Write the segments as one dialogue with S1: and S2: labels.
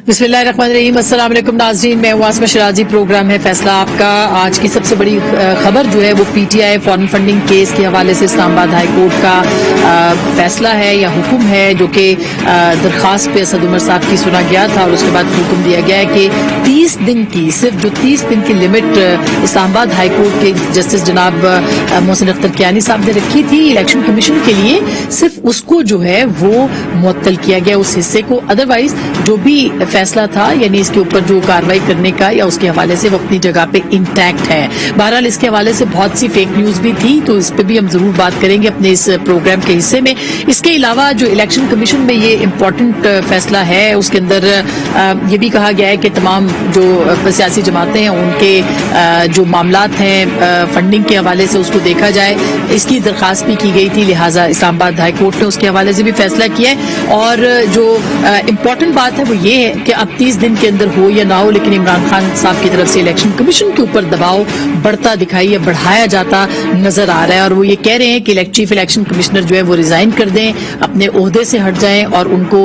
S1: बिस्मिल्लाहिर्रहमानिर्रहीम। अस्सलाम वालेकुम नाज़रीन, मैं वास्मा शराजी। प्रोग्राम है फैसला आपका। आज की सबसे बड़ी खबर जो है वो पीटीआई फॉरेन फंडिंग केस के हवाले से इस्लामाबाद हाई कोर्ट का फैसला है या हुक्म है, जो कि दरख्वास्त पे असद उमर साहब की सुना गया था और उसके बाद हुक्म दिया गया है कि 30 दिन की, सिर्फ जो 30 दिन की लिमिट इस्लामाबाद हाई कोर्ट के जस्टिस जनाब मोहसिन अख्तर कियानी साहब ने रखी थी इलेक्शन कमीशन के लिए, सिर्फ उसको जो है वो मुअत्तल किया गया, उस हिस्से को। अदरवाइज जो भी फैसला था, यानी इसके ऊपर जो कार्रवाई करने का या उसके हवाले से, वो अपनी जगह पे इंटैक्ट है। बहरहाल इसके हवाले से बहुत सी फेक न्यूज भी थी, तो इस पे भी हम जरूर बात करेंगे अपने इस प्रोग्राम के हिस्से में। इसके अलावा जो इलेक्शन कमीशन में ये इम्पोर्टेंट फैसला है, उसके अंदर ये भी कहा गया है कि तमाम जो सियासी जमातें हैं उनके जो मामलात हैं फंडिंग के हवाले से उसको देखा जाए, इसकी दरख्वास्त भी की गई थी। लिहाजा इस्लामाबाद हाई कोर्ट ने उसके हवाले से भी फैसला किया है। और जो इम्पोर्टेंट बात है वो ये है कि अब 30 दिन के अंदर हो या ना हो, लेकिन इमरान खान साहब की तरफ से इलेक्शन कमीशन के ऊपर दबाव बढ़ता दिखाई या बढ़ाया जाता नजर आ रहा है। और वो ये कह रहे हैं कि चीफ इलेक्शन कमिश्नर जो है वो रिजाइन कर दें, अपने ओहदे से हट जाएं, और उनको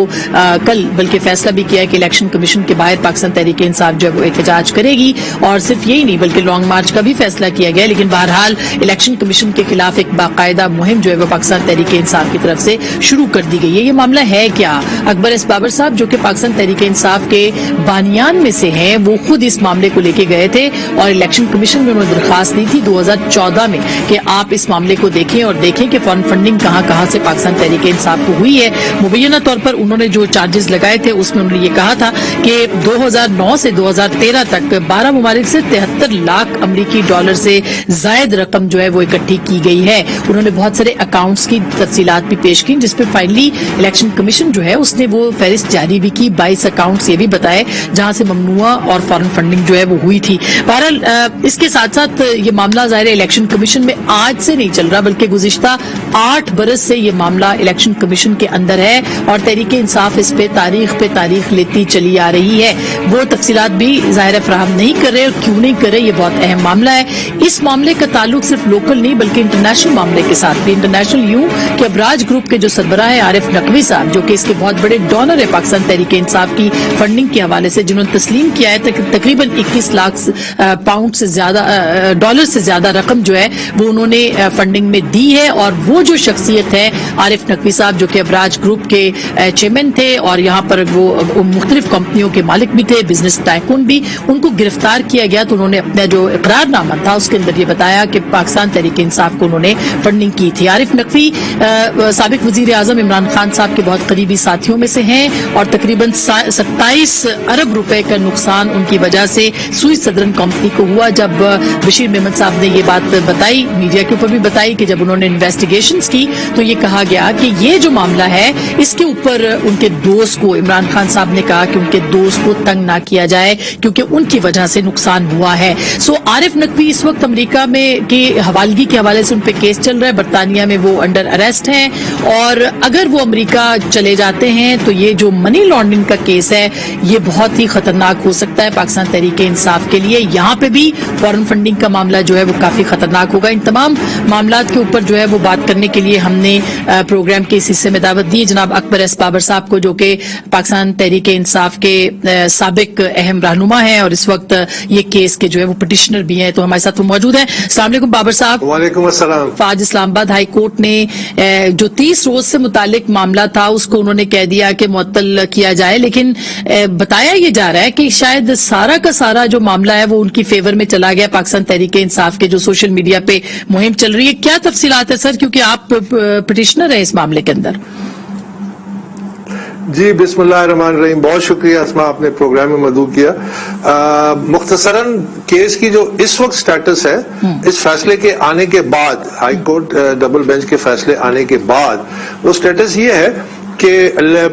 S1: कल बल्कि फैसला भी किया है कि इलेक्शन कमीशन के बाहर पाकिस्तान तहरीक इंसाफ जो है वो एहतजाज करेगी। और सिर्फ यही नहीं बल्कि लॉन्ग मार्च का भी फैसला किया गया। लेकिन बहरहाल इलेक्शन कमीशन के खिलाफ एक बाकायदा मुहिम जो है वो पाकिस्तान तहरीक इंसाफ की तरफ से शुरू कर दी गई है। ये मामला है क्या? अकबर एस बाबर साहब जो कि पाकिस्तान तहरीक इंसाफ के बानियान में से हैं, वो खुद इस मामले को लेके गए थे और इलेक्शन कमीशन में उन्होंने दरखास्त दी थी 2014 में कि आप इस मामले को देखें और देखें कि फॉरेन फंडिंग कहां से पाकिस्तान तहरीक इंसाफ को हुई है। मुबैना तौर पर उन्होंने जो चार्जेस लगाए थे उसमें उन्होंने ये कहा था कि 2009 से 2013 तक 12 ममालिक से 73 लाख अमरीकी डॉलर से जायद रकम जो है वो इकट्ठी की गई है। उन्होंने बहुत सारे अकाउंट्स की तफसीलात भी पेश की, जिसपे फाइनली इलेक्शन कमीशन जो है उसने वो फहरिस्त जारी भी की। 22 अकाउंट्स ये भी बताए जहां से ममनुआ और फॉरेन फंडिंग जो है वो हुई थी। बहरहाल इसके साथ साथ ये मामला ज़ाहिर है इलेक्शन कमीशन में आज से नहीं चल रहा, बल्कि गुज़िश्ता 8 बरस से ये मामला इलेक्शन कमीशन के अंदर है और तहरीक इंसाफ इस पे तारीख लेती चली आ रही है। वो तफसीलात भी ज़ाहिर फराहम नहीं कर रहे, और क्यों नहीं कर रहे, ये बहुत अहम मामला है। इस मामले का ताल्लुक सिर्फ लोकल नहीं बल्कि इंटरनेशनल मामले के साथ भी। इंटरनेशनल यूं कि अबराज ग्रुप के जो सरबराह है आरिफ नकवी साहब, जो कि इसके बहुत बड़े डोनर है पाकिस्तान तहरीक इंसाफ की फंडिंग के हवाले से, जिन्होंने तस्लीम किया है तकरीबन 21 लाख पाउंड से ज्यादा डॉलर से ज्यादा रकम जो है वो उन्होंने फंडिंग में दी है। और वो जो शख्सियत है आरिफ नकवी साहब, जो कि अबराज ग्रुप के चेयरमैन थे और यहाँ पर वो मुख्तलिफ कंपनियों के मालिक भी थे, बिजनेस टाइकून भी, उनको गिरफ्तार किया गया। तो उन्होंने अपना जो इकरारनामा था उसके अंदर ये बताया कि पाकिस्तान तहरीक इंसाफ को उन्होंने फंडिंग की थी। आरिफ नकवी साबिक वजीर आजम इमरान खान साहब के बहुत करीबी साथियों में से हैं और तकरीबन 27 अरब रुपए का नुकसान उनकी वजह से सुई सदरन कंपनी को हुआ। जब बशीर मेमन साहब ने ये बात बताई, मीडिया के ऊपर भी बताई, कि जब उन्होंने इन्वेस्टिगेशंस की तो ये कहा गया कि ये जो मामला है इसके ऊपर उनके दोस्त को, इमरान खान साहब ने कहा कि उनके दोस्त को तंग ना किया जाए क्योंकि उनकी वजह से नुकसान हुआ है। सो आरिफ नकवी इस वक्त अमेरिका में की हवालगी के हवाले से उन पर केस चल रहा है। बरतानिया में वो अंडर अरेस्ट हैं और अगर वो अमेरिका चले जाते हैं तो ये जो मनी लॉन्ड्रिंग का केस है ये बहुत ही खतरनाक हो सकता है पाकिस्तान तहरीक इंसाफ के लिए। यहाँ पे भी फॉरेन फंडिंग का मामला जो है वो काफी खतरनाक होगा। इन तमाम मामलात के ऊपर जो है वो बात करने के लिए हमने प्रोग्राम के इस हिस्से में दावत दी जनाब अकबर एस बाबर साहब को, जो कि पाकिस्तान तहरीक इंसाफ के साबिक अहम रहनुमा है और इस वक्त ये केस के जो है वो पिटिशनर भी हैं। तो हमारे साथ वो मौजूद है। अस्सलाम वालेकुम बाबर साहब।
S2: वालेकुम अस्सलाम।
S1: आज इस्लामाबाद हाई कोर्ट ने जो 30 रोज से मुतालिक मामला था उसको उन्होंने कह दिया कि मुअत्तल किया जाए, लेकिन बताया ये जा रहा है कि शायद सारा का सारा जो मामला है वो उनकी फेवर में चला गया। पाकिस्तान तहरीक इंसाफ के जो सोशल मीडिया पे मुहिम चल रही है, क्या तफसीलात है सर, क्योंकि आप पिटिशनर हैं इस मामले के अंदर?
S2: जी बिस्मिल्लाहिर्रहमानिर्रहीम, बहुत शुक्रिया अस्मा, आपने प्रोग्राम में मदऊ किया। मुख्तसरन केस की जो इस वक्त स्टेटस है, इस फैसले के आने के बाद, हाई कोर्ट डबल बेंच के फैसले आने के बाद वो स्टेटस ये है कि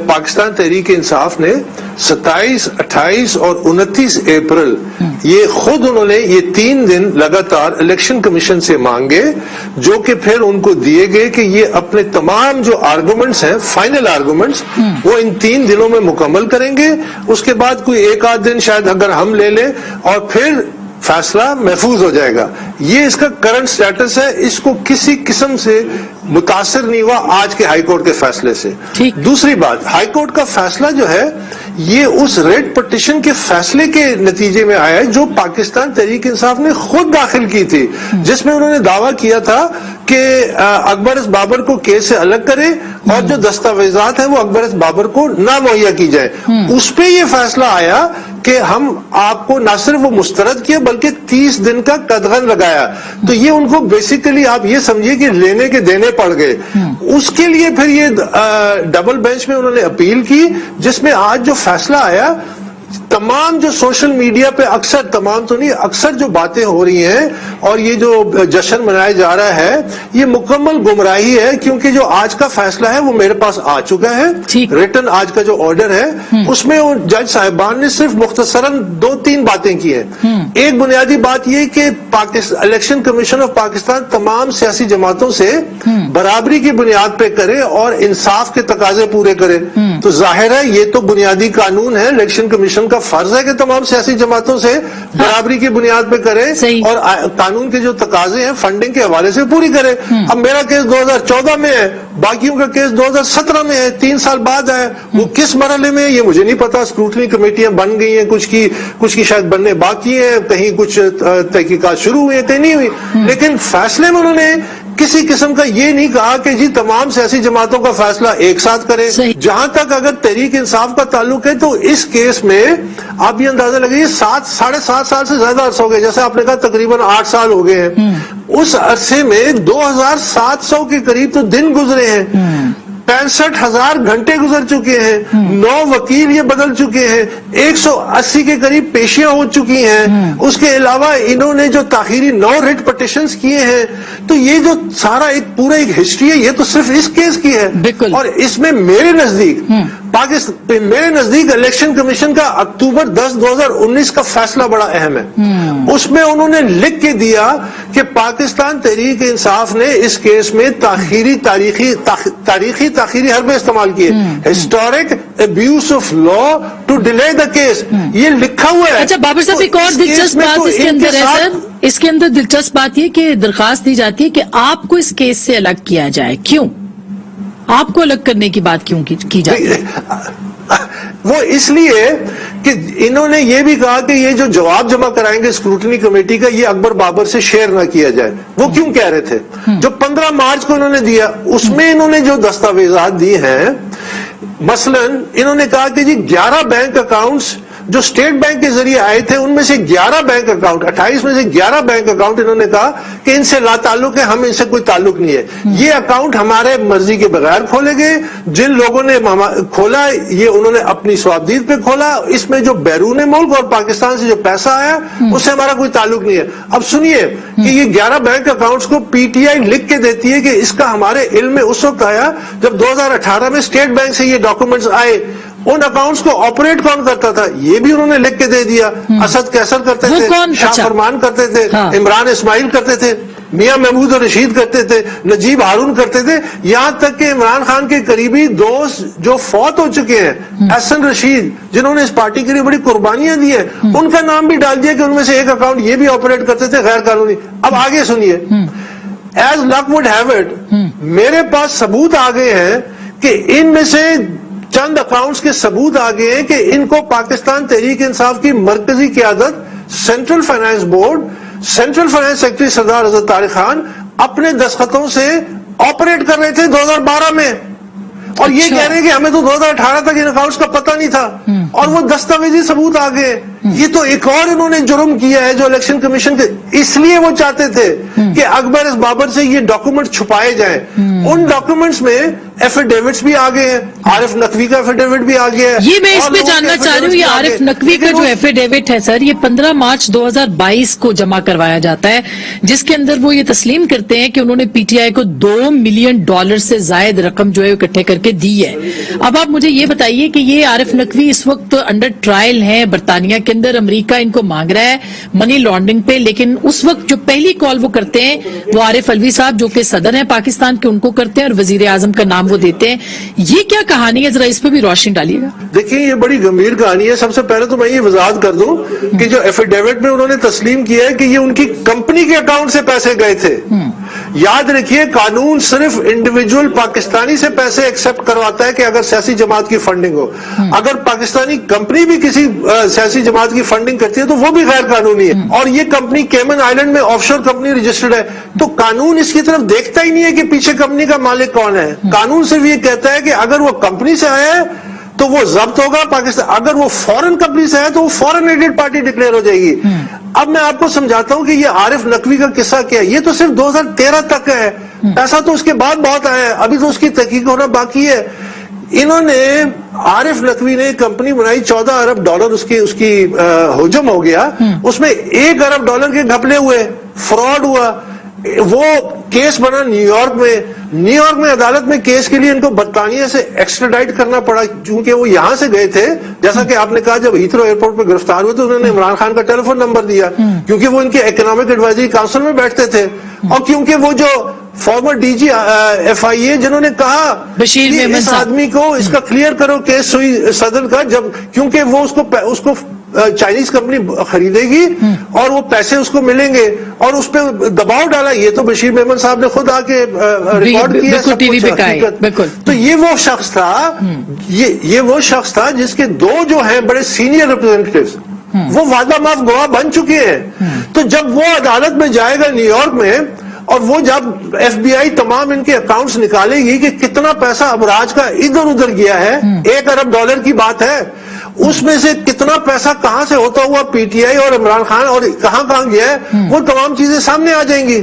S2: पाकिस्तान तहरीक इंसाफ ने 27, 28 और 29 अप्रैल ये खुद उन्होंने ये 3 दिन लगातार इलेक्शन कमीशन से मांगे, जो कि फिर उनको दिए गए कि ये अपने तमाम जो आर्गुमेंट्स हैं, फाइनल आर्गुमेंट्स, वो इन 3 दिनों में मुकम्मल करेंगे। उसके बाद कोई एक आध दिन शायद अगर हम ले लें और फिर फैसला महफूज हो जाएगा। ये इसका करंट स्टेटस है, इसको किसी किस्म से मुतासिर नहीं हुआ आज के हाई कोर्ट के फैसले से। दूसरी बात, हाई कोर्ट का फैसला जो है ये उस रेड पिटीशन के फैसले के नतीजे में आया है जो पाकिस्तान तहरीक इंसाफ ने खुद दाखिल की थी, जिसमें उन्होंने दावा किया था कि अकबर बाबर को केस से अलग करे और जो दस्तावेजात है वो अकबर बाबर को ना मुहैया की जाए। उस पे ये फैसला आया कि हम आपको न सिर्फ वो मुस्तरद किया बल्कि 30 दिन का कदगन लगाया। तो ये उनको बेसिकली आप ये समझिए कि लेने के देने पड़ गए। उसके लिए फिर ये डबल बेंच में उन्होंने अपील की, जिसमें आज जो फैसला आया, तमाम जो सोशल मीडिया पे अक्सर, तमाम तो नहीं, अक्सर जो बातें हो रही हैं और ये जो जश्न मनाया जा रहा है ये मुकम्मल गुमराही है, क्योंकि जो आज का फैसला है वो मेरे पास आ चुका है। रिटन आज का जो ऑर्डर है उसमें जज साहिबान ने सिर्फ मुख्तसरन 2-3 बातें की हैं। एक बुनियादी बात ये कि इलेक्शन कमीशन ऑफ पाकिस्तान तमाम सियासी जमातों से बराबरी की बुनियाद पे करे और इंसाफ के तकाजे पूरे करे। तो जाहिर है ये तो बुनियादी कानून है, इलेक्शन कमीशन का फर्ज है कि तमाम सियासी जमातों से बराबरी की बुनियाद पे करे और कानून के जो तकाजे हैं फंडिंग के हवाले से पूरी करे। अब मेरा केस 2014 में है, बाकियों का केस 2017 में है, 3 साल बाद है। वो किस मरहले में है ये मुझे नहीं पता। स्क्रूटनी कमेटियां बन गई हैं, कुछ की शायद बनने बाकी है, कहीं कुछ तहकीकात शुरू हुई है, कहीं नहीं हुई। लेकिन फैसले में उन्होंने किसी किस्म का ये नहीं कहा कि जी तमाम सियासी जमातों का फैसला एक साथ करे। जहां तक अगर तहरीक इंसाफ का ताल्लुक है तो इस केस में आप ये अंदाजा लगाइए 7-7.5 साल से ज्यादा अरसा हो गया, जैसे आपने कहा तकरीबन 8 साल हो गए हैं। उस अरसे में 2700 के करीब तो दिन गुजरे हैं, 65,000 घंटे गुजर चुके हैं, 9 वकील ये बदल चुके हैं, 180 के करीब पेशियां हो चुकी हैं। उसके अलावा इन्होंने जो ताखीरी 9 रिट पिटीशंस किए हैं। तो ये जो सारा एक पूरा एक हिस्ट्री है ये तो सिर्फ इस केस की है। और इसमें मेरे नजदीक इलेक्शन कमीशन का अक्टूबर 10, 2019 का फैसला बड़ा अहम है। उसमें उन्होंने लिख के दिया कि पाकिस्तान तहरीक इंसाफ ने इस केस में ताखीरी हरबे इस्तेमाल किए, historic abuse of law to delay the case, ये लिखा हुआ है।
S1: अच्छा बाबर साहब, एक और दिलचस्प बात इसके अंदर है सर, इसके अंदर दिलचस्प बात ये कि दरखास्त दी जाती है कि आपको इस केस से अलग किया जाए। क्यों आपको अलग करने की बात क्यों की जाती है?
S2: वो इसलिए कि इन्होंने ये भी कहा कि ये जो जवाब जमा कराएंगे स्क्रूटनी कमेटी का ये अकबर बाबर से शेयर ना किया जाए। वो क्यों कह रहे थे? जो 15 मार्च को इन्होंने दिया उसमें इन्होंने जो दस्तावेजात दिए हैं, मसलन इन्होंने कहा कि जी 11 बैंक अकाउंट्स जो स्टेट बैंक के जरिए आए थे उनमें से 11 बैंक अकाउंट, 28 में से 11 बैंक अकाउंट इन्होंने कहा कि इनसे ला ताल्लुक है, हम इनसे कोई ताल्लुक नहीं है। ये अकाउंट हमारे मर्जी के बगैर खोले गए, जिन लोगों ने खोला ये उन्होंने अपनी स्वाबदीद पे खोला, इसमें जो बैरून मुल्क और पाकिस्तान से जो पैसा आया उससे हमारा कोई ताल्लुक नहीं है। अब सुनिए कि ये 11 बैंक अकाउंट्स को पीटीआई लिख के देती है कि इसका हमारे इल्म में उस वक्त आया जब 2018 में स्टेट बैंक से ये डॉक्यूमेंट्स आए। उन अकाउंट्स को ऑपरेट कौन करता था ये भी उन्होंने लिख के दे दिया। असद कैसर करते थे, शाह फरमान करते थे, इमरान इस्माइल करते थे, मियां महमूद और रशीद करते थे, नजीब हारून करते थे, यहां तक कि इमरान खान के करीबी दोस्त जो फौत हो चुके हैं, एहसन रशीद, जिन्होंने इस पार्टी के लिए बड़ी कुर्बानियां दी है, उनका नाम भी डाल दिया कि उनमें से एक अकाउंट ये भी ऑपरेट करते थे गैर कानूनी। अब आगे सुनिए, as luck would have it, मेरे पास सबूत आ गए हैं कि इनमें से चंद अकाउंट्स के सबूत आ गए हैं कि इनको पाकिस्तान तहरीक इंसाफ की मरकजी क़यादत, central finance board, central finance secretary Sardar Hazrat Tariq Khan अपने दस्तखतों से ऑपरेट कर रहे थे 2012 में। और ये कह रहे हैं कि हमें तो 2018 तक इन अकाउंट्स का पता नहीं था, और वो दस्तावेजी सबूत आ गए। ये तो एक और इन्होंने जुर्म किया है जो इलेक्शन कमीशन के, इसलिए वो चाहते थे कि अकबर बाबर से ये डॉक्यूमेंट छुपाए जाएं। उन डॉक्यूमेंट्स में एफिडेविट्स भी आ गए हैं, आरिफ नकवी का एफिडेविट भी आ गया है।
S1: ये मैं इसमें जानना चाह रही हूँ, ये आरिफ नकवी का जो एफिडेविट है सर, ये 15 मार्च 2022 को जमा करवाया जाता है, जिसके अंदर वो ये तस्लीम करते हैं कि उन्होंने पीटीआई को $2 मिलियन से जायद रकम जो है इकट्ठे करके दी है। अब आप मुझे ये बताइए कि ये आरिफ नकवी इस वक्त अंडर ट्रायल हैं बरतानिया के अंदर अमेरिका इनको मांग रहा है मनी लॉन्ड्रिंग पे, लेकिन उस वक्त जो पहली कॉल वो करते हैं वो आरिफ अलवी साहब जो कि सदर हैं पाकिस्तान के, उनको करते हैं और वजीर आजम का नाम वो देते हैं। ये क्या कहानी है, जरा इस पे भी रोशनी डालिएगा।
S2: देखिए ये बड़ी गंभीर कहानी है। सबसे पहले तो मैं ये वजाहत कर दूं कि जो एफिडेविट में उन्होंने तस्लीम किया है कि ये उनकी कंपनी के अकाउंट से पैसे गए थे। याद रखिए कानून सिर्फ इंडिविजुअल पाकिस्तानी से पैसे एक्सेप्ट करवाता है कि अगर सियासी जमात की फंडिंग हो। अगर पाकिस्तानी कंपनी भी किसी सियासी जमात की फंडिंग करती है तो वो भी गैर कानूनी है। और ये कंपनी केमन आइलैंड में ऑफशोर कंपनी रजिस्टर्ड है, तो कानून इसकी तरफ देखता ही नहीं है कि पीछे कंपनी का मालिक कौन है। कानून सिर्फ ये कहता है कि अगर वो कंपनी से आया है तो वो जब्त होगा पाकिस्तान, अगर वो फॉरेन कंपनी से है तो वो फॉरेन एडेड पार्टी डिक्लेयर हो जाएगी। अब मैं आपको समझाता हूं कि ये आरिफ नकवी का किस्सा क्या है। ये तो सिर्फ 2013 तक है, पैसा तो उसके बाद बहुत आया है, अभी तो उसकी तहकीक होना बाकी है। इन्होंने आरिफ नकवी ने कंपनी बनाई, 14 अरब डॉलर उसकी हुजम हो गया, उसमें 1 अरब डॉलर के घपले हुए, फ्रॉड हुआ। वो केस बना न्यूयॉर्क में अदालत में केस के लिए इनको बर्तानिया से एक्स्ट्राडाइट करना पड़ा, क्योंकि वो यहां से गए थे। जैसा कि आपने कहा जब हीथ्रो एयरपोर्ट पर गिरफ्तार हुए तो उन्होंने इमरान खान का टेलीफोन नंबर दिया, क्योंकि वो इनके इकोनॉमिक एडवाइजरी काउंसिल में बैठते थे, और क्योंकि वो जो फॉर्मर डीजी FIA जिन्होंने कहा
S1: बशीर मेमन
S2: इस आदमी को इसका क्लियर करो केस हुई सदर का, जब क्योंकि वो उसको चाइनीज कंपनी खरीदेगी और वो पैसे उसको मिलेंगे, और उस पर दबाव डाला। ये तो बशीर मेमन साहब ने खुद आके रिकॉर्ड किया सब
S1: टीवी पे कहा।
S2: तो ये वो शख्स था, ये वो शख्स था जिसके 2 जो हैं बड़े सीनियर रिप्रेजेंटेटिव्स वो वादा माफ गवाह बन चुके हैं। तो जब वो अदालत में जाएगा न्यूयॉर्क में, और वो जब FBI तमाम इनके अकाउंट्स निकालेगी कि कितना पैसा अबराज का इधर उधर गया है, 1 अरब डॉलर की बात है, उसमें से कितना पैसा कहां से होता हुआ PTI और इमरान खान और कहां गया है, वो तमाम चीजें सामने आ जाएंगी।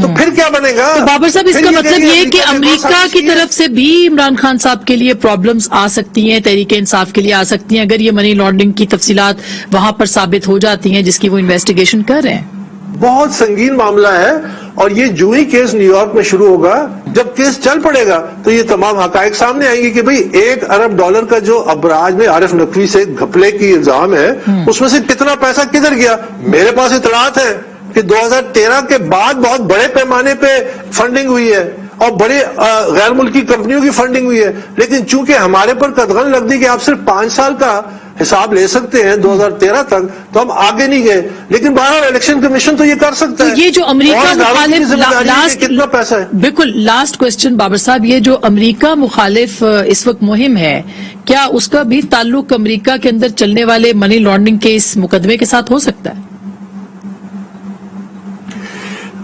S2: तो फिर क्या बनेगा?
S1: तो बाबर साहब इसका मतलब ये कि अमेरिका की तरफ से भी इमरान खान साहब के लिए प्रॉब्लम्स आ सकती हैं, तहरीक इंसाफ के लिए आ सकती हैं, अगर ये मनी लॉन्ड्रिंग की तफसीलात वहां पर साबित हो जाती हैं जिसकी वो इन्वेस्टिगेशन कर रहे हैं।
S2: बहुत संगीन मामला है, और ये जो ही केस न्यूयॉर्क में शुरू होगा, जब केस चल पड़ेगा तो ये तमाम हकायक सामने आएंगे कि भाई 1 अरब डॉलर का जो अबराज में आरिफ नकवी से घपले की इल्जाम है, उसमें से कितना पैसा किधर गया। मेरे पास इतलात है कि 2013 के बाद बहुत बड़े पैमाने पे फंडिंग हुई है और बड़े गैर मुल्की कंपनियों की फंडिंग हुई है, लेकिन चूंकि हमारे पर कदगन लग दी कि आप सिर्फ 5 साल का हिसाब ले सकते हैं 2013 तक, तो हम आगे नहीं गए। लेकिन बाहर इलेक्शन कमीशन तो ये कर सकता है।
S1: ये जो अमेरिका मुखालिफ
S2: कितना पैसा है,
S1: बिल्कुल लास्ट क्वेश्चन बाबर साहब, ये जो अमेरिका मुखालिफ इस वक्त मुहिम है, क्या उसका भी ताल्लुक अमेरिका के अंदर चलने वाले मनी लॉन्ड्रिंग के इस मुकदमे के साथ हो सकता है?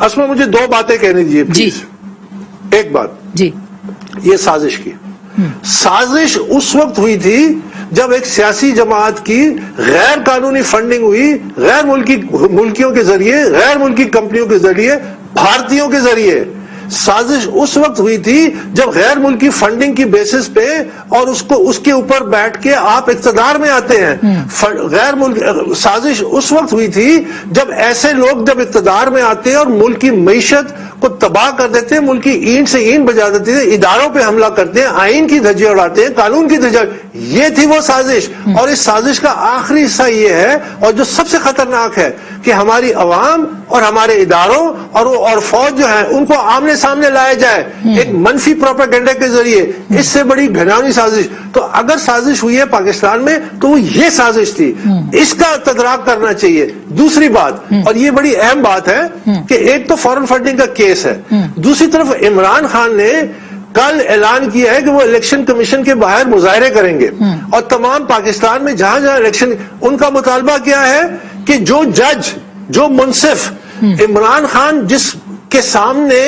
S2: असमा मुझे 2 बातें कहने दीजिए प्लीज। एक बात जी, ये साजिश की साजिश उस वक्त हुई थी जब एक सियासी जमात की गैर कानूनी फंडिंग हुई, गैर मुल्कियों के जरिए, गैर मुल्की कंपनियों के जरिए, भारतीयों के जरिए। साजिश उस वक्त हुई थी जब गैर मुल्की फंडिंग की बेसिस पे और उसके ऊपर बैठ के आप इक्तदार में आते हैं। साजिश उस वक्त हुई थी जब ऐसे लोग जब इक्तदार में आते हैं और मुल्क की मईशत को तबाह कर देते हैं, मुल्क की ईंट से ईंट बजा देते हैं, इदारों पे हमला करते हैं, आइन की धज्जियां उड़ाते हैं, कानून की धज्जियां, ये थी वो साजिश। और इस साजिश का आखिरी हिस्सा ये है, और जो सबसे खतरनाक है, कि हमारी अवाम और हमारे इदारों और फौज जो है उनको आमने सामने लाया जाए एक मनफी प्रोपेगेंडा के जरिए। इससे बड़ी घिनौनी साजिश तो अगर साजिश हुई है पाकिस्तान में तो वो ये साजिश थी, इसका तदराक करना चाहिए। दूसरी बात, और ये बड़ी अहम बात है, कि एक तो फॉरेन फंडिंग का केस है, दूसरी तरफ इमरान खान ने कल ऐलान किया है कि वो इलेक्शन कमीशन के बाहर मुजाहरे करेंगे, और तमाम पाकिस्तान में जहां जहां इलेक्शन, उनका मुतालबा क्या है कि जो जज, जो मुंसिफ इमरान खान जिसके सामने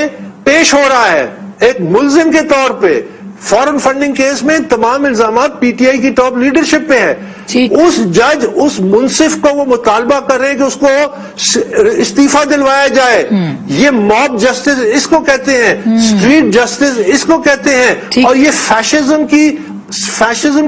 S2: पेश हो रहा है एक मुल्जिम के तौर पे फॉरेन फंडिंग केस में, तमाम इल्जामात PTI की टॉप लीडरशिप पे है, उस जज, उस मुंसिफ को वो मुतालबा कर रहे हैं कि उसको इस्तीफा दिलवाया जाए। ये मॉब जस्टिस इसको कहते हैं, स्ट्रीट जस्टिस इसको कहते हैं, और ये फैशिज्म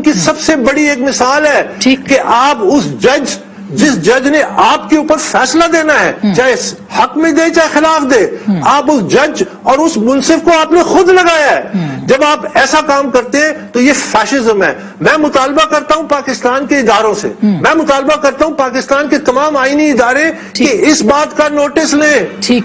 S2: की सबसे बड़ी एक मिसाल है कि आप उस जज, जिस जज ने आपके ऊपर फैसला देना है, चाहे حق میں دے چاہے خلاف دے، آپ اس جج اور اس منصف کو آپ نے خود لگایا ہے. جب آپ ایسا کام کرتے ہیں تو یہ فیشزم ہے. میں مطالبہ کرتا ہوں پاکستان کے اداروں سے، میں مطالبہ کرتا ہوں پاکستان کے تمام آئینی ادارے کہ اس بات کا نوٹس لیں،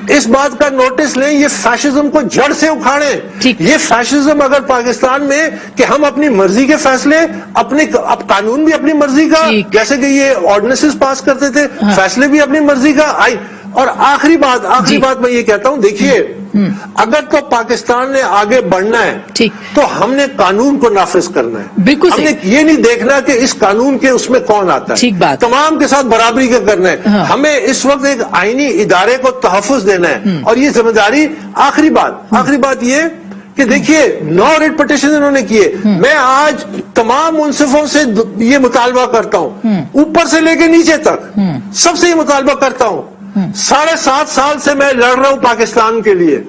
S2: اس بات کا نوٹس لیں، یہ فیشزم کو جڑ سے اکھاڑیں. یہ فیشزم اگر پاکستان میں کہ ہم اپنی مرضی کے فیصلے، اب قانون بھی اپنی مرضی کا، جیسے کہ یہ آرڈیننسز پاس کرتے تھے، فیصلے بھی اپنی مرضی کا. اور آخری بات میں یہ کہتا ہوں، دیکھیے اگر تو پاکستان نے آگے بڑھنا ہے تو ہم نے قانون کو نافذ کرنا ہے.
S1: بالکل
S2: ہم نے یہ نہیں دیکھنا کہ اس قانون کے اس میں کون آتا ہے، تمام کے ساتھ برابری کا کرنا ہے. ہمیں اس وقت ایک آئینی ادارے کو تحفظ دینا ہے اور یہ ذمہ داری. آخری بات یہ کہ دیکھیے 9 ریٹ پٹیشن انہوں نے کیے. میں آج تمام منصفوں سے یہ مطالبہ کرتا ہوں، اوپر سے لے کے نیچے تک سب سے یہ مطالبہ کرتا ہوں، 7.5 سال سے میں لڑ رہا ہوں پاکستان کے لیے.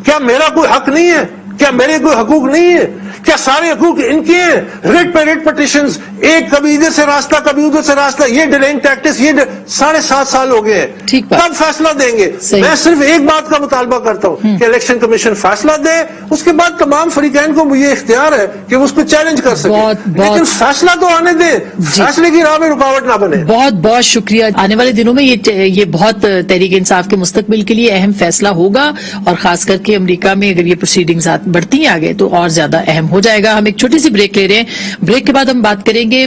S2: کیا میرا کوئی حق نہیں ہے؟ کیا میرے کوئی حقوق نہیں ہے؟ کیا سارے حقوق ان کے ہیں؟ ریٹ پہ ریٹ پٹیشنز، ایک کبھی ادھر سے راستہ کبھی ادھر سے راستہ، یہ ڈیلیئنگ ٹیکٹس، یہ 7.5 سال ہو گئے ہیں. تب فیصلہ دیں گے. میں صرف ایک بات کا مطالبہ کرتا ہوں کہ الیکشن کمیشن فیصلہ دے، اس کے بعد تمام فریقین کو یہ اختیار ہے کہ وہ اس کو چیلنج کر سکے، لیکن فیصلہ تو آنے دیں، فیصلے کی راہ میں رکاوٹ نہ بنے.
S1: بہت شکریہ. آنے والے دنوں میں یہ بہت تحریک انصاف کے مستقبل کے لیے اہم فیصلہ ہوگا، اور خاص کر کے امریکہ میں اگر یہ پروسیڈنگز بڑھتی ہیں آگے تو اور زیادہ اہم ہو جائے گا. ہم ایک چھوٹی سی بریک لے رہے ہیں. بریک کے بعد ہم بات کریں گے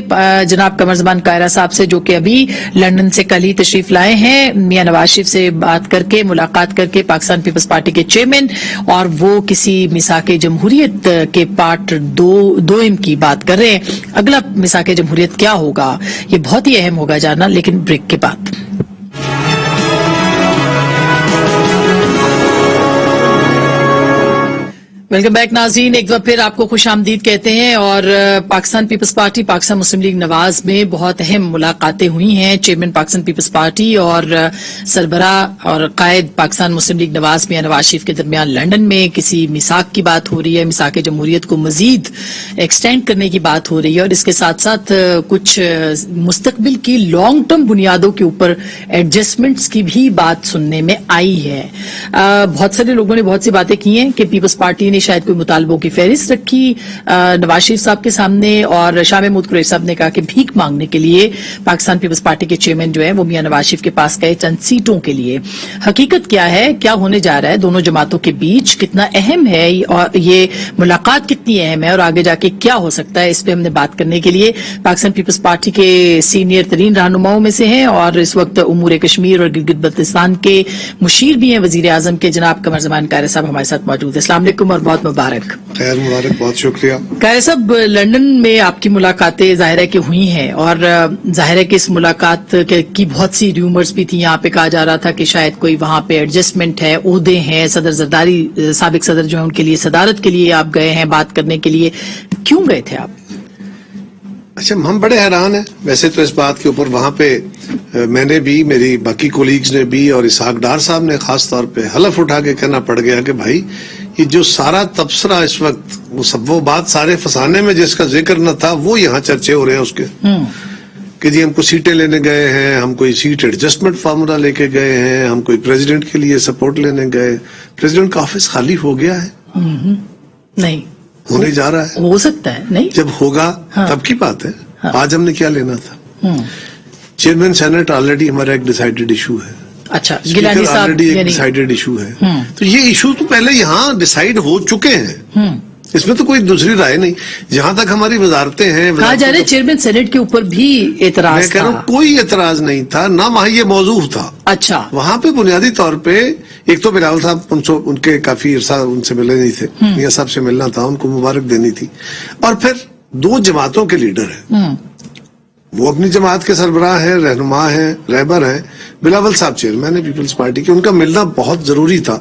S1: جناب قمر زمان قاہرہ صاحب سے، جو کہ ابھی لندن سے کل ہی تشریف لائے ہیں. میاں نواز شریف سے بات کر کے، ملاقات کر کے، پاکستان پیپلز پارٹی کے چیئرمین، اور وہ کسی میثاق جمہوریت کے پارٹ 2 کی بات کر رہے ہیں. اگلا میثاق جمہوریت کیا ہوگا یہ بہت ہی اہم ہوگا جاننا، لیکن بریک کے بعد. ویلکم بیک ناظرین، ایک بار پھر آپ کو خوش آمدید کہتے ہیں. اور پاکستان پیپلز پارٹی، پاکستان مسلم لیگ نواز میں بہت اہم ملاقاتیں ہوئی ہیں. چیئرمین پاکستان پیپلز پارٹی اور سربراہ اور قائد پاکستان مسلم لیگ نواز میاں نواز شریف کے درمیان لندن میں کسی میثاق کی بات ہو رہی ہے، میثاق جمہوریت کو مزید ایکسٹینڈ کرنے کی بات ہو رہی ہے، اور اس کے ساتھ ساتھ کچھ مستقبل کی لانگ ٹرم بنیادوں کے اوپر ایڈجسٹمنٹس کی بھی بات سننے میں آئی ہے. بہت سارے لوگوں نے بہت سی باتیں کی ہیں کہ پیپلز پارٹی نے شاید کوئی مطالبوں کی فہرست رکھی نواز شریف صاحب کے سامنے، اور شاہ محمود قریشی صاحب نے کہا کہ بھیک مانگنے کے لیے پاکستان پیپلز پارٹی کے چیئرمین جو ہے وہ میاں نواز شریف کے پاس گئے چند سیٹوں کے لیے. حقیقت کیا ہے، کیا ہونے جا رہا ہے دونوں جماعتوں کے بیچ، کتنا اہم ہے اور یہ ملاقات کتنی اہم ہے، اور آگے جا کے کیا ہو سکتا ہے، اس پہ ہم نے بات کرنے کے لیے پاکستان پیپلز پارٹی کے سینئر ترین رہنماؤں میں سے ہیں، اور اس وقت امور کشمیر اور گلگت بلتستان کے مشیر بھی ہیں وزیر اعظم کے، جناب قمر زمان قاہرہ صاحب ہمارے ساتھ موجود ہیں. السلام علیکم اور بہت مبارک.
S3: خیر مبارک، بہت شکریہ.
S1: قاہرہ صاحب، لندن میں آپ کی ملاقاتیں ظاہر ہے کہ ہوئی ہیں، اور ظاہر ہے کہ اس ملاقات کی بہت سی ریومرز بھی تھی. یہاں پہ کہا جا رہا تھا کہ شاید کوئی وہاں پہ ایڈجسٹمنٹ ہے، عہدے ہیں، صدر زرداری سابق صدر جو ہیں ان کے لیے صدارت کے لیے آپ گئے ہیں بات کرنے کے لیے. کیوں گئے تھے آپ؟
S3: اچھا، ہم بڑے حیران ہیں ویسے تو اس بات کے اوپر. وہاں پہ میں نے بھی، میری باقی کولیگز نے بھی، اور اسحاق ڈار صاحب نے خاص طور پہ حلف اٹھا کے کہنا پڑ گیا کہ بھائی یہ جو سارا تبصرہ اس وقت وہ بات سارے فسانے میں جس کا ذکر نہ تھا وہ یہاں چرچے ہو رہے ہیں اس کے، کہ جی ہم کو سیٹیں لینے گئے ہیں، ہم کوئی سیٹ ایڈجسٹمنٹ فارمولا لے کے گئے ہیں، ہم کوئی پریزیڈنٹ کے لیے سپورٹ لینے گئے. پریزیڈنٹ کا آفس خالی ہو گیا ہے؟
S1: نہیں
S3: ہونے جا رہا ہے.
S1: ہو سکتا ہے نہیں،
S3: جب ہوگا تب کی بات ہے. آج ہم نے کیا لینا تھا؟ چیئرمین سینٹ آلریڈی ہمارا ایک ڈیسائیڈڈ ایشو ہے.
S1: اچھا، گیلانی صاحب
S3: آلریڈی ایک ڈیسائیڈڈ ایشو ہے. تو یہ ایشو تو پہلے یہاں ڈیسائیڈ ہو چکے ہیں، اس میں تو کوئی دوسری رائے نہیں. جہاں تک ہماری وزارتیں ہیں،
S1: کہا جا رہا ہے چیئرمین سینٹ کے اوپر بھی اعتراض
S3: میں کہہ رہا ہوں کوئی اعتراض نہیں تھا، نہ وہاں یہ موضوع تھا.
S1: اچھا،
S3: وہاں پہ بنیادی طور پہ ایک تو بلاول صاحب ان کے کافی عرصہ ان سے ملے نہیں تھے، میاں صاحب سے ملنا تھا، ان کو مبارک دینی تھی. اور پھر 2 جماعتوں کے لیڈر ہیں، وہ اپنی جماعت کے سربراہ ہیں، رہنما ہیں، رہبر ہیں. بلاول صاحب چیئرمین ہے پیپلز پارٹی کے، ان کا ملنا بہت ضروری تھا.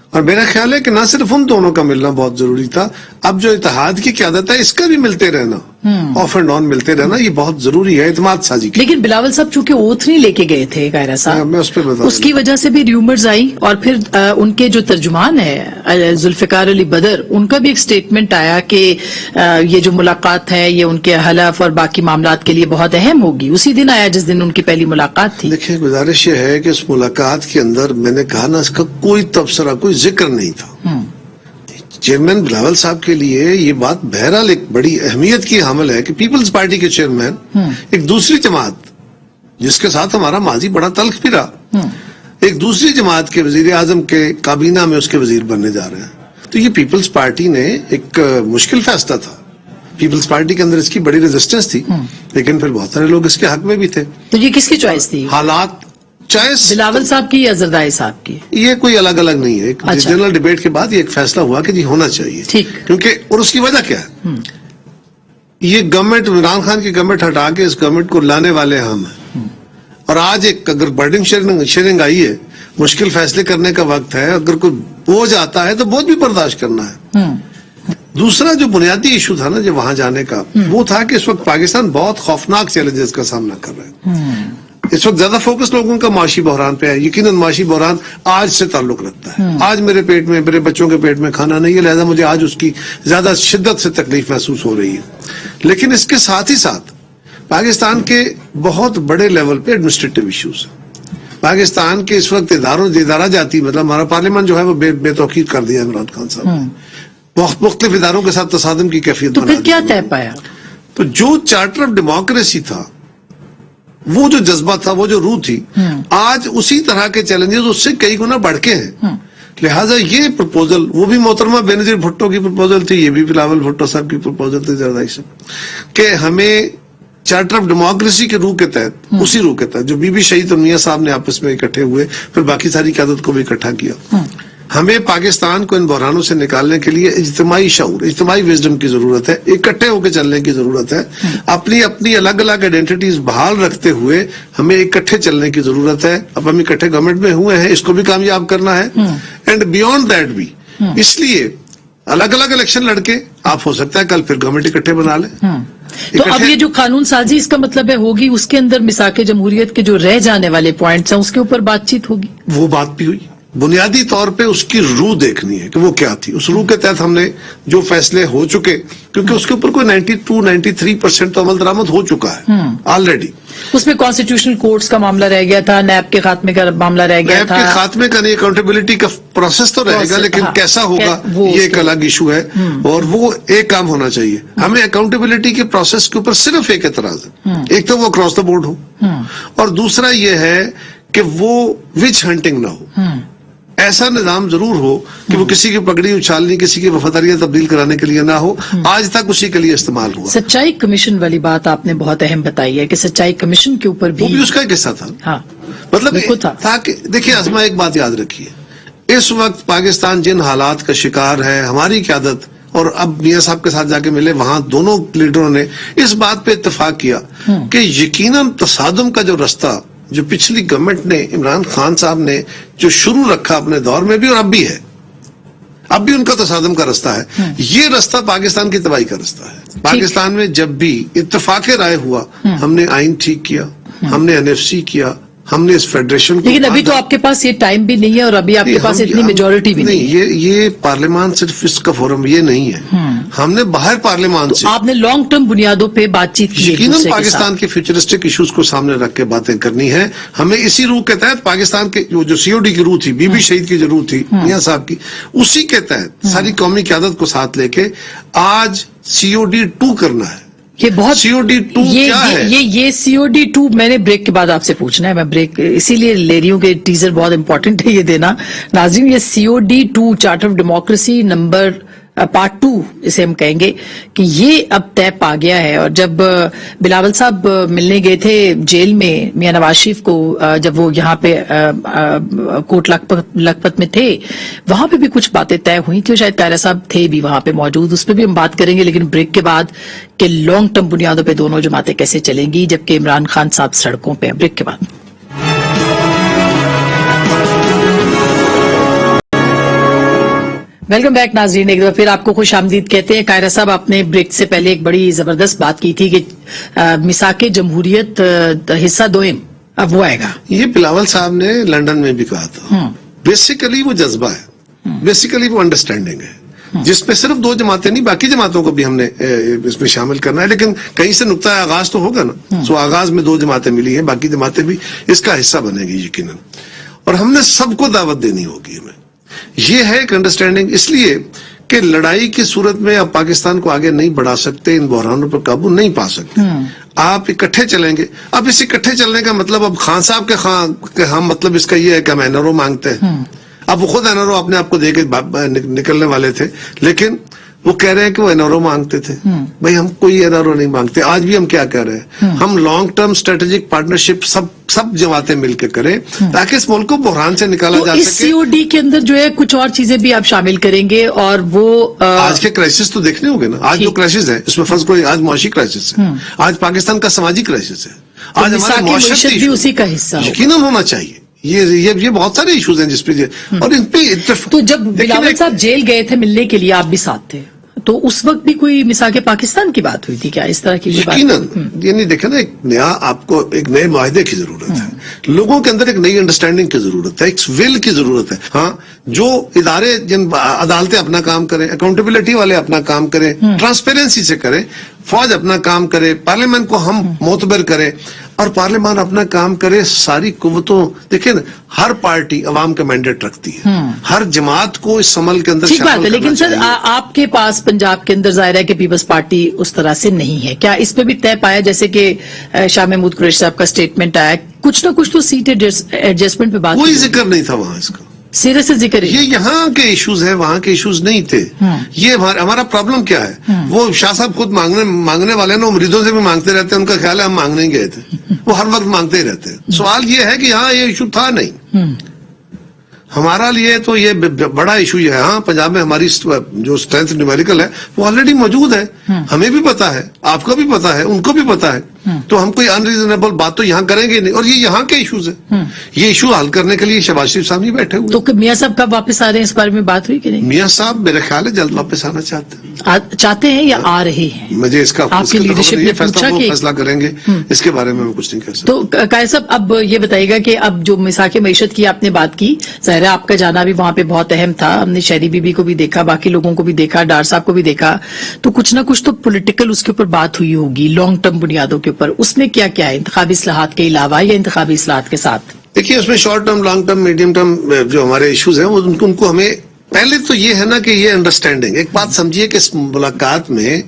S3: اور میرا خیال ہے کہ نہ صرف ان دونوں کا ملنا بہت ضروری تھا، اب جو اتحاد کی قیادت ہے اس کا بھی ملتے رہنا ऑफ एंड ऑन मिलते रहना ये बहुत जरूरी है इत्मीनान साजी की।
S1: लेकिन बिलावल साहब चूंकि ओथ नहीं लेके गए थे कायरा साहब,
S3: मैं उस पर बता
S1: उसकी वजह से भी र्यूमर्स आई और फिर उनके जो तर्जुमान है जुल्फिकार अली बदर, उनका भी एक स्टेटमेंट आया कि ये जो मुलाकात है ये उनके हलफ और बाकी मामलात के लिए बहुत अहम होगी। उसी दिन आया जिस दिन उनकी पहली मुलाकात थी।
S3: देखिए, गुजारिश ये है कि उस मुलाकात के अंदर मैंने कहा ना, इसका कोई तबसरा, कोई जिक्र नहीं था। चेयरमैन बिलावल साहब के लिए ये बात बहरहाल एक बड़ी अहमियत की हामिल है कि पीपल्स पार्टी के चेयरमैन एक दूसरी जमात जिसके साथ हमारा माजी बड़ा तल्ख भी रहा, एक दूसरी जमात के वजीर आजम के काबीना में उसके वजीर बनने जा रहे हैं। तो ये पीपल्स पार्टी ने एक मुश्किल फैसला था। पीपल्स पार्टी के अंदर इसकी बड़ी रेजिस्टेंस थी, लेकिन फिर बहुत सारे लोग इसके हक में भी थे।
S1: तो ये किसकी चॉइस थी?
S3: हालात चॉइस
S1: बिलावल साहब की या जरदारी साहब की?
S3: ये कोई अलग अलग नहीं है। एक
S1: अच्छा।
S3: जनरल डिबेट के बाद ये एक फैसला हुआ कि जी होना चाहिए।
S1: ठीक।
S3: क्योंकि और उसकी वजह क्या है, ये गवर्नमेंट, इमरान खान की गवर्नमेंट हटा के इस गवर्नमेंट को लाने वाले हम हैं। और आज एक अगर बर्डन शेयरिंग आई है, मुश्किल फैसले करने का वक्त है, अगर कोई बोझ आता है तो बोझ भी बर्दाश्त करना है। दूसरा जो बुनियादी इशू था ना जो वहां जाने का, वो था कि इस वक्त पाकिस्तान बहुत खौफनाक चैलेंजेस का सामना कर रहा है। इस वक्त ज्यादा फोकस लोगों का माशी बहरान पे है। यकीनन माशी बहरान आज से ताल्लुक रखता है। आज मेरे पेट में, मेरे बच्चों के पेट में खाना नहीं है, लिहाजा मुझे आज उसकी ज्यादा शिद्दत से तकलीफ महसूस हो रही है। लेकिन इसके साथ ही साथ पाकिस्तान के बहुत बड़े लेवल पे एडमिनिस्ट्रेटिव इश्यूज हैं। पाकिस्तान के इस वक्त इदारा जाती, मतलब हमारा पार्लियामेंट जो है वो बेतौकीर कर दिया इमरान खान साहब ने। बहुत मुख्तलिफ इदारों के साथ तसादम की कैफियत
S1: तो
S3: बना
S1: फिर क्या
S3: दी।
S1: तय पाया?
S3: तो जो चार्टर ऑफ डेमोक्रेसी था, वो जो जज्बा था, वो जो रूह थी, आज उसी तरह के चैलेंजेस उससे कई गुना बढ़ के हैं। लिहाजा ये प्रपोजल, वो भी मोहतरमा बेनजीर भुट्टो की प्रपोजल थी, ये भी बिलावल भुट्टो साहब की प्रपोजल थी जरदारी साहब, कि हमें चार्टर ऑफ डेमोक्रेसी के रूह के तहत, उसी रूह के तहत जो बीबी शहीद और मियां साहब ने आपस में इकट्ठे हुए, फिर बाकी सारी क़यादत को भी इकट्ठा किया, हमें पाकिस्तान को इन बहरानों से निकालने के लिए इज्तिमाई शऊर, इज्तिमाई विजडम की जरूरत है, इकट्ठे होकर चलने की जरूरत है। अपनी अपनी अलग अलग आइडेंटिटीज बहाल रखते हुए हमें इकट्ठे चलने की जरूरत है। अब हम इकट्ठे गवर्नमेंट में हुए हैं, इसको भी कामयाब करना है, एंड बियॉन्ड दैट भी। इसलिए अलग अलग इलेक्शन लड़के आप हो सकता है कल फिर गवर्नमेंट इकट्ठे बना ले।
S1: तो अब ये जो कानून साजी इसका मतलब है होगी, उसके अंदर मिसाके जमहूरियत के जो रह जाने वाले पॉइंट्स हैं उसके ऊपर बातचीत होगी।
S3: वो बात भी हुई। बुनियादी तौर पे उसकी रूह देखनी है कि वो क्या थी। उस रूह के तहत हमने जो फैसले हो चुके, क्योंकि उसके ऊपर कोई 92-93% तो अमल दरामद हो चुका है ऑलरेडी।
S1: उसमें कॉन्स्टिट्यूशनल कोर्ट्स का मामला रह गया था, नैब के खात्मे का मामला रह गया था।
S3: नैब के खात्मे का नहीं, अकाउंटेबिलिटी का प्रोसेस तो रहेगा, लेकिन
S1: हाँ,
S3: कैसा होगा ये एक अलग इशू है। और वो एक काम होना चाहिए, हमें अकाउंटेबिलिटी के प्रोसेस के ऊपर सिर्फ एक एतराज है, एक तो वो अक्रॉस द बोर्ड हो, और दूसरा ये है कि वो विच हंटिंग ना हो। ऐसा निजाम जरूर हो कि वो किसी की पगड़ी उछालने, किसी की वफादारियां तब्दील कराने के लिए ना हो। आज तक उसी के लिए इस्तेमाल हुआ।
S1: सच्चाई कमीशन वाली बात आपने बहुत अहम बताई है कि सच्चाई कमीशन के ऊपर
S3: वो भी उसका एक हिस्सा था।
S1: हाँ,
S3: मतलब
S1: बिल्कुल था
S3: कि देखिए आसमा, एक बात याद रखिए, इस वक्त पाकिस्तान जिन हालात का शिकार है, हमारी क़यादत, और अब मियां साहब के साथ जाके मिले, वहां दोनों लीडरों ने इस बात पे इत्तेफाक किया कि यकीनन तसादुम का जो रास्ता जो पिछली गवर्नमेंट ने, इमरान खान साहब ने जो शुरू रखा अपने दौर में भी और अब भी है, अब भी उनका तसादुम का रास्ता है, ये रास्ता पाकिस्तान की तबाही का रास्ता है। पाकिस्तान में जब भी इत्तेफाक राय हुआ, हमने आइन ठीक किया, हमने एनएफसी किया, हमने इस फेडरेशन को,
S1: लेकिन अभी तो आपके पास ये टाइम भी नहीं है और अभी आपके पास इतनी मेजोरिटी भी नहीं है।
S3: ये पार्लियामान सिर्फ इसका फोरम ये नहीं है। हमने बाहर पार्लियामान से
S1: आपने लॉन्ग टर्म बुनियादों पे बातचीत की,
S3: यकीनन पाकिस्तान के फ्यूचरिस्टिक इश्यूज को सामने रख के बातें करनी है। हमें इसी रूह के तहत पाकिस्तान के जो सीओडी की रूह थी, बीबी शहीद की जो रूह थी मियां साहब की, उसी के तहत सारी कौमी क़यादत को साथ लेके आज COD 2 करना है।
S1: ये बहुत
S3: COD 2 क्या है?
S1: ये COD 2 मैंने ब्रेक के बाद आपसे पूछना है, मैं ब्रेक इसीलिए ले रही हूँ कि टीजर बहुत इंपॉर्टेंट है ये देना। नाज़रीन, ये COD 2 charter of democracy number part 2 इसे हम कहेंगे कि ये अब तय पा गया है। और जब बिलावल साहब मिलने गए थे जेल में मियां नवाज शरीफ को, जब वो यहाँ पे कोट लखपत में थे, वहां पे भी कुछ बातें तय हुई थी, शायद कायरा साहब थे भी वहां पे मौजूद, उस पर भी हम बात करेंगे। लेकिन ब्रेक के बाद कि लॉन्ग टर्म बुनियादों पे दोनों जमातें कैसे चलेंगी जबकि इमरान खान साहब सड़कों पे हैं। ब्रेक के बाद वेलकम बैक नाजरीन, एक बार फिर आपको खुश आमदीद कहते हैं। कायरा साहब, आपने ब्रेक से पहले एक बड़ी जबरदस्त बात की थी कि मिसाके जमहूरियत हिस्सा दोयम अब वो आएगा।
S3: ये बिलावल साहब ने लंदन में भी कहा था। बेसिकली वो जज्बा है, बेसिकली वो अंडरस्टैंडिंग है, जिसपे सिर्फ दो जमातें नहीं बाकी जमातों को भी हमने इसमें शामिल करना है। लेकिन कहीं से नुक्ता आगाज तो होगा ना, सो आगाज में दो जमातें मिली हैं, बाकी जमातें भी इसका हिस्सा बनेगी यकीनन, और हमने सबको दावत देनी होगी। हमें ये है एक अंडरस्टैंडिंग, इसलिए कि लड़ाई की सूरत में आप पाकिस्तान को आगे नहीं बढ़ा सकते, इन बहरानों पर काबू नहीं पा सकते। आप इकट्ठे चलेंगे। अब इस इकट्ठे चलने का मतलब, अब खान साहब के हम मतलब इसका ये है कि हम एनआरओ मांगते हैं। अब वो खुद एनआरओ अपने आप को दे के निकलने वाले थे, लेकिन वो कह रहे हैं कि वो एनआरओ मांगते थे। भाई हम कोई एनआरओ नहीं मांगते। आज भी हम क्या कह रहे हैं, हम लॉन्ग टर्म स्ट्रेटेजिक पार्टनरशिप सब जमातें मिलकर करें, ताकि इस मुल्क को बहरान से निकाला जा
S1: इस
S3: सके।
S1: सीओडी के अंदर जो है कुछ और चीजें भी आप शामिल करेंगे, और वो
S3: आज के क्राइसिस तो देखने होंगे ना। आज जो क्राइसिस है इसमें फर्ज कोई, आज मुआशी क्राइसिस है, आज पाकिस्तान का समाजी क्राइसिस है, आज हमारे
S1: मईशत भी उसी का हिस्सा होगा।
S3: यकीनन होना चाहिए। ये बहुत सारे इश्यूज हैं जिसपे, और इन पे
S1: तो जब बिलावल साहब जेल गए थे मिलने के लिए, आप भी साथ थे, तो उस वक्त भी कोई मिसाके पाकिस्तान की बात हुई थी क्या? इस तरह की बात?
S3: यकीनन, ये नहीं देखे ना, एक नया आपको एक नए मुआहदे की जरूरत है, लोगों के अंदर एक नई अंडरस्टैंडिंग की जरूरत है, एक विल की जरूरत है। हाँ, जो इदारे, जिन अदालतें अपना काम करें, अकाउंटेबिलिटी वाले अपना काम करें, ट्रांसपेरेंसी से करें, फौज अपना काम करे, पार्लियामेंट को हम मोतबर करें, और पार्लियामेंट अपना काम करे, सारी कुव्वतों, देखिए ना, हर पार्टी अवाम का मैंडेट रखती है, हर जमात को इस अमल के अंदर
S1: ठीक बात है। लेकिन सर,
S3: चाहिए।
S1: आपके पास पंजाब के अंदर जाहिर है कि पीपल्स पार्टी उस तरह से नहीं है, क्या इस पे भी तय पाया? जैसे कि शाह महमूद कुरैशी साहब का स्टेटमेंट आया, कुछ ना कुछ तो सीट एडजस्टमेंट पे बात
S3: कोई जिक्र नहीं था वहां इसका,
S1: सिरे से जिक्र
S3: ये यहाँ के इश्यूज हैं, वहां के इश्यूज नहीं थे। ये हमारा प्रॉब्लम क्या है, वो शाह साहब खुद मांगने वाले ना, मरीजों से भी मांगते रहते हैं, उनका ख्याल है हम मांगने ही गए थे, वो हर वक्त मांगते ही रहते हैं। सवाल ये है कि हाँ, ये इशू था नहीं हमारा लिए, तो ये बड़ा इशू है। हाँ, पंजाब में हमारी जो स्ट्रेंथ न्यूमेरिकल है वो ऑलरेडी मौजूद है, हमें भी पता है, आपको भी पता है, उनको भी पता है, तो हम कोई अनरीजनेबल बात तो यहाँ करेंगे नहीं। और ये यहाँ के इश्यूज है, ये इशू हल करने के लिए शहबाज शरीफ साहब नहीं बैठे हुए।
S1: तो मियाँ साहब कब वापस आ रहे हैं, इस बारे में बात हुई कि नहीं?
S3: मियाँ साहब मेरे ख्याल है जल्द वापस आना
S1: चाहते हैं या आ रहे हैं?
S3: मुझे इसका
S1: आपकी लीडरशिप ने पूछा कि
S3: फैसला करेंगे, इसके बारे में मैं कुछ नहीं कर सकता।
S1: तो कायर साहब, अब ये बताइएगा कि अब जो मिसाके मईशत की आपने बात की, जाहिर है आपका जाना भी वहां पे बहुत अहम था, हमने शहरी बीबी को भी देखा, बाकी लोगों को भी देखा, डार साहब को भी देखा, तो कुछ ना कुछ तो पॉलिटिकल उसके ऊपर बात हुई होगी, लॉन्ग टर्म बुनियादों के ऊपर। उसमें क्या क्या है, इंतखाबी इस्लाहात के अलावा या इंतखाबी इस्लाहात के साथ?
S3: देखिए, उसमें short term, long term, medium term जो हमारे इश्यूज हैं, उनको हमें पहले तो ये है ना कि ये अंडरस्टैंडिंग, एक बात समझिए कि इस मुलाकात में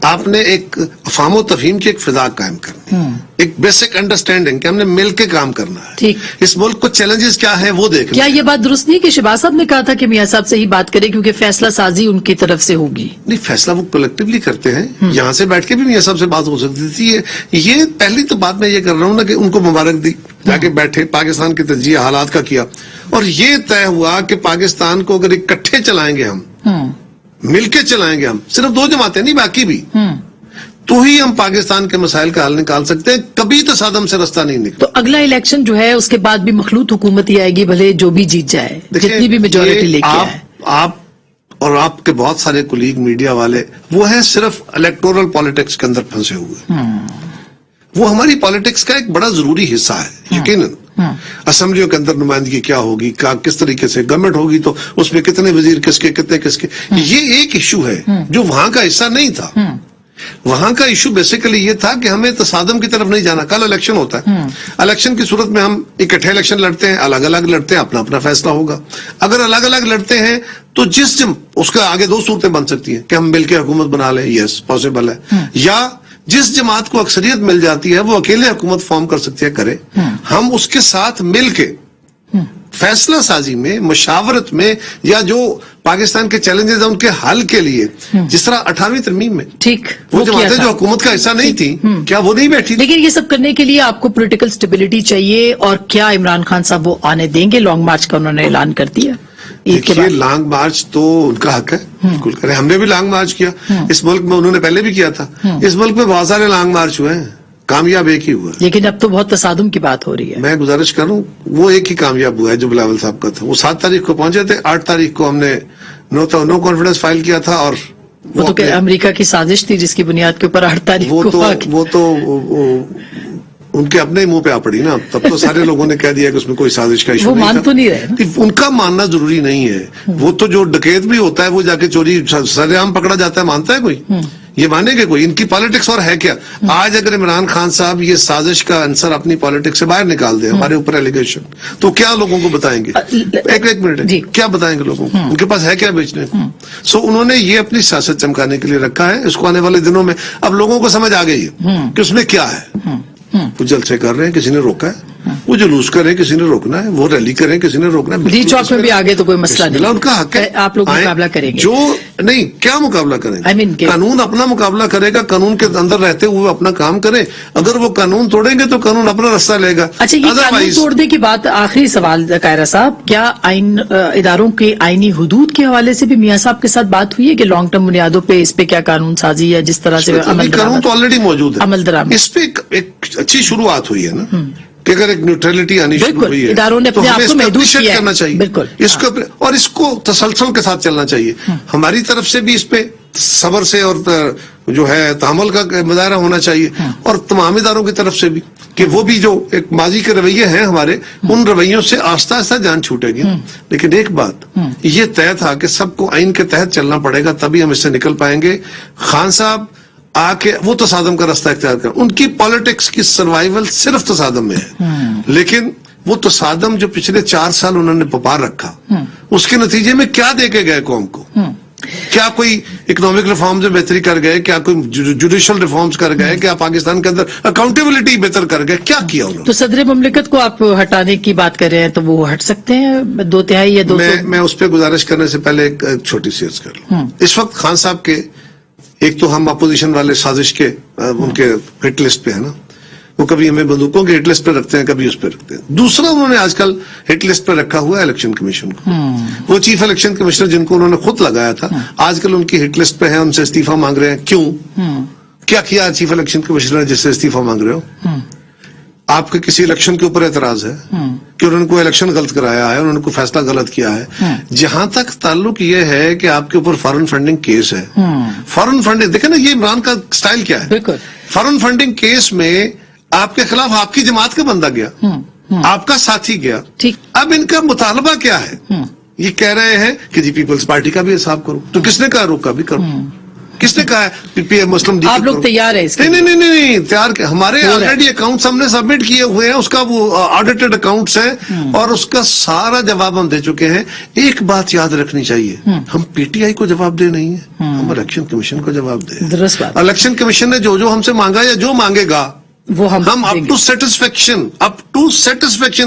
S3: आपने एक अफामो तफहीम की एक फिजा कायम करनी, एक बेसिक अंडरस्टैंडिंग कि हमने मिलकर काम करना है।
S1: ठीक।
S3: इस मुल्क को चैलेंजेस क्या है वो देखना।
S1: क्या ये बात दुरुस्त नहीं कि शहबाज साहब ने कहा था कि मियाँ साहब से ही बात करें, क्योंकि फैसला साजी उनकी तरफ से होगी?
S3: नहीं, फैसला वो कलेक्टिवली करते हैं, यहाँ से बैठ के भी मियाँ साहब से बात हो सकती थी। ये पहली तो बात मैं ये कर रहा हूँ ना कि उनको मुबारक दी, जाके बैठे, पाकिस्तान की तज्जिया हालात का किया, और ये तय हुआ कि पाकिस्तान को अगर इकट्ठे चलाएंगे हम, मिलके चलाएंगे हम, सिर्फ दो जमातें नहीं बाकी भी, तो ही हम पाकिस्तान के मसाइल का हल निकाल सकते हैं। कभी तो सादम से रास्ता नहीं निकला।
S1: तो अगला इलेक्शन जो है उसके बाद भी मखलूत हुकूमत ही आएगी, भले जो भी जीत जाए, जितनी भी मेजोरिटी लेके आए।
S3: आप और आपके बहुत सारे कुलीग मीडिया वाले वो हैं सिर्फ इलेक्टोरल पॉलिटिक्स के अंदर फंसे हुए। वो हमारी पॉलिटिक्स का एक बड़ा जरूरी हिस्सा है यकीनन। असेंबलियों के अंदर नुमाइंदगी क्या होगी, किस तरीके से गवर्नमेंट होगी, तो उसमें कितने वजीर किसके, कितने किसके, ये एक इशू है जो वहां का हिस्सा नहीं था। वहां का इशू बेसिकली ये था कि हमें तसादम की तरफ नहीं जाना। कल इलेक्शन होता है, इलेक्शन की सूरत में हम इकट्ठे इलेक्शन लड़ते हैं, अलग अलग लड़ते हैं, अपना अपना फैसला होगा। अगर अलग अलग लड़ते हैं तो उसका आगे दो सूरतें बन सकती हैं कि हम मिलकर हुकूमत बना लें, यस पॉसिबल है, या जिस जमात को अक्सरियत मिल जाती है वो अकेले हुकूमत फॉर्म कर सकती है, करे, हम उसके साथ मिलके फैसला साजी में, मशावरत में, या जो पाकिस्तान के चैलेंजेस हैं उनके हल के लिए, जिस तरह 18वीं तरमीम में
S1: ठीक
S3: वो जमातें जो हुकूमत का हिस्सा नहीं थी, क्या वो नहीं बैठी?
S1: लेकिन ये सब करने के लिए आपको पॉलिटिकल स्टेबिलिटी चाहिए, और क्या इमरान खान साहब वो आने देंगे? लॉन्ग मार्च का उन्होंने ऐलान कर दिया।
S3: देखिए, लॉन्ग मार्च तो उनका हक है, बिल्कुल करें। हमने भी लॉन्ग मार्च किया इस मुल्क में, उन्होंने पहले भी किया था। इस मुल्क में बहुत सारे लॉन्ग मार्च हुए हैं, कामयाब एक ही हुआ।
S1: लेकिन अब तो बहुत तसादुम की बात हो रही है।
S3: मैं गुजारिश करूं, वो एक ही कामयाब हुआ है जो बिलावल साहब का था। वो 7 तारीख को पहुंचे थे, 8 तारीख को हमने नो कॉन्फिडेंस फाइल किया था, और
S1: वो तो क्या अमेरिका की साजिश थी जिसकी बुनियाद के ऊपर 8 तारीख को
S3: वो तो उनके अपने ही मुंह पे आ पड़ी ना, तब तो सारे लोगों ने कह दिया कि उसमें कोई साजिश का इशू
S1: वो
S3: नहीं
S1: मान
S3: था।
S1: तो नहीं रहे ना।
S3: उनका मानना जरूरी नहीं है, वो तो जो डकैत भी होता है वो जाके चोरी सरेआम पकड़ा जाता है, मानता है कोई? ये मानेंगे कोई? इनकी पॉलिटिक्स और है क्या? आज अगर इमरान खान साहब ये साजिश का आंसर अपनी पॉलिटिक्स से बाहर निकाल दे, हमारे ऊपर एलिगेशन, तो क्या लोगों को बताएंगे? एक मिनट, क्या बताएंगे लोगों को? उनके पास है क्या बेचने को? सो उन्होंने ये अपनी सियासत चमकाने के लिए रखा है। इसको आने वाले दिनों में अब लोगों को समझ आ गई है कि उसमें क्या है। वो जलसे कर रहे हैं, किसी ने रोका है? वो जुलूस करें, किसी ने रोकना है? वो रैली करें, किसी ने रोकना है?
S1: डी चौक में भी आगे तो कोई मसला नहीं,
S3: उनका हक है।
S1: आप लोग मुकाबला करेंगे?
S3: जो नहीं, क्या मुकाबला करेंगे?
S1: I mean,
S3: कानून अपना मुकाबला करेगा, कानून के अंदर रहते हुए अपना काम करे। अगर वो कानून तोड़ेंगे तो कानून अपना रास्ता लेगा।
S1: अच्छा, ये कानून तोड़ने की बात, आखिरी सवाल कायरा साहब, क्या आइन इदारों के आईनी हुदूद के हवाले से भी मियां साहब के साथ बात हुई है कि लॉन्ग टर्म बुनियादों पे इस पे क्या कानून साजी है, जिस तरह से
S3: कानून तो ऑलरेडी मौजूद है,
S1: अमल दरामद,
S3: इस पे एक अच्छी शुरुआत हुई है ना, कि अगर एक न्यूट्रलिटी आनी शुरू हुई है
S1: इदारों ने
S3: तो
S1: अपने
S3: हमें
S1: आप को
S3: इसको
S1: महदूद
S3: appreciate
S1: किया है।
S3: करना चाहिए,
S1: बिल्कुल,
S3: इसको और इसको तसलसल के साथ चलना चाहिए। हमारी तरफ से भी इस पे सब्र से और जो है तहम्मुल का मुजाहरा होना चाहिए, और तमाम इदारों की तरफ से भी, कि वो भी जो एक माजी के रवैये हैं हमारे, उन रवैयों से आस्ता आस्ता जान छूटेगी। लेकिन एक बात ये तय था कि सबको आइन के तहत चलना पड़ेगा, तभी हम इससे निकल पाएंगे। खान साहब आके वो तसादम का रास्ता इख्तियार कर, उनकी पॉलिटिक्स की सर्वाइवल सिर्फ तसादम में है, लेकिन वो तसादम जो पिछले 4 साल उन्होंने पपार रखा, उसके नतीजे में क्या दे के गए कौम को? क्या कोई इकोनॉमिक रिफॉर्म्स में बेहतरी कर गए? क्या कोई जुडिशियल रिफॉर्म्स कर गए? क्या पाकिस्तान के अंदर अकाउंटेबिलिटी बेहतर कर गए? क्या किया उन्होंने?
S1: तो सदर मुमलिकत को आप हटाने की बात कर रहे हैं, तो वो हट सकते हैं 2/3 या 200? मैं
S3: उस पर गुजारिश करने से पहले एक छोटी सी अर्ज कर लूं। इस वक्त खान साहब के, एक तो हम अपोजिशन वाले साजिश के उनके हिट लिस्ट पे है ना, वो कभी हमें बंदूकों के हिट लिस्ट पे रखते हैं, कभी उस पे रखते हैं। दूसरा, उन्होंने आजकल हिट लिस्ट पे रखा हुआ है इलेक्शन कमीशन को। वो चीफ इलेक्शन कमिश्नर जिनको उन्होंने खुद लगाया था, आजकल उनकी हिट लिस्ट पे है, उनसे इस्तीफा मांग रहे हैं। क्यों? क्या किया चीफ इलेक्शन कमिश्नर जिससे इस्तीफा मांग रहे हो? आपके किसी इलेक्शन के ऊपर एतराज है कि उन्होंने कोई इलेक्शन गलत कराया है, उन्होंने कोई फैसला गलत किया है? जहां तक ताल्लुक ये है कि आपके ऊपर फॉरेन फंडिंग केस है, फॉरेन फंडिंग, देखे ना ये इमरान का स्टाइल क्या है। फॉरेन फंडिंग केस में आपके खिलाफ आपकी जमात का बंदा गया, आपका साथी गया, अब इनका मुतालबा क्या है? ये कह रहे हैं कि जी पीपल्स पार्टी का भी हिसाब करो। तो किसने कहा रोका भी करो? किसने कहा है पीपीएम मुस्लिम? आप लोग तैयार है इसके? नहीं, तैयार हमारे ऑलरेडी अकाउंट्स हमने सबमिट किए हुए हैं, उसका वो ऑडिटेड अकाउंट्स हैं, और उसका सारा जवाब हम दे चुके हैं। एक बात याद रखनी चाहिए, हम पीटीआई को जवाब दे नहीं है, हम इलेक्शन कमीशन को जवाब दे। इलेक्शन कमीशन ने जो हमसे मांगा या जो मांगेगा वो हम up to satisfaction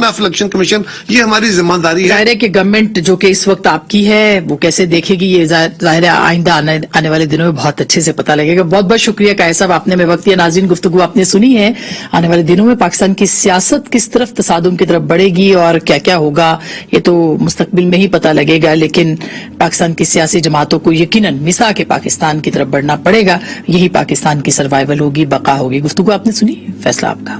S3: of election commission, ये हमारी जिम्मेदारी है।
S1: जाहिर है कि गवर्नमेंट जो कि इस वक्त आपकी है वो कैसे देखेगी, ये जाहिर है आइंदा आने वाले दिनों में बहुत अच्छे से पता लगेगा। बहुत बहुत शुक्रिया कायर साहब, आपने में वक्त दिया। नाज़रीन, गुफ्तगू आपने सुनी है। आने वाले दिनों में पाकिस्तान की सियासत किस तरफ तसादुम की तरफ बढ़ेगी और क्या क्या होगा, ये तो मुस्तकबिल में ही पता लगेगा, लेकिन पाकिस्तान की सियासी जमातों को यकीनन मिसा के पाकिस्तान की तरफ बढ़ना पड़ेगा। यही पाकिस्तान की सर्वाइवल होगी, बका होगी। गुफ्तगू आपने सुनी, फैसला आपका।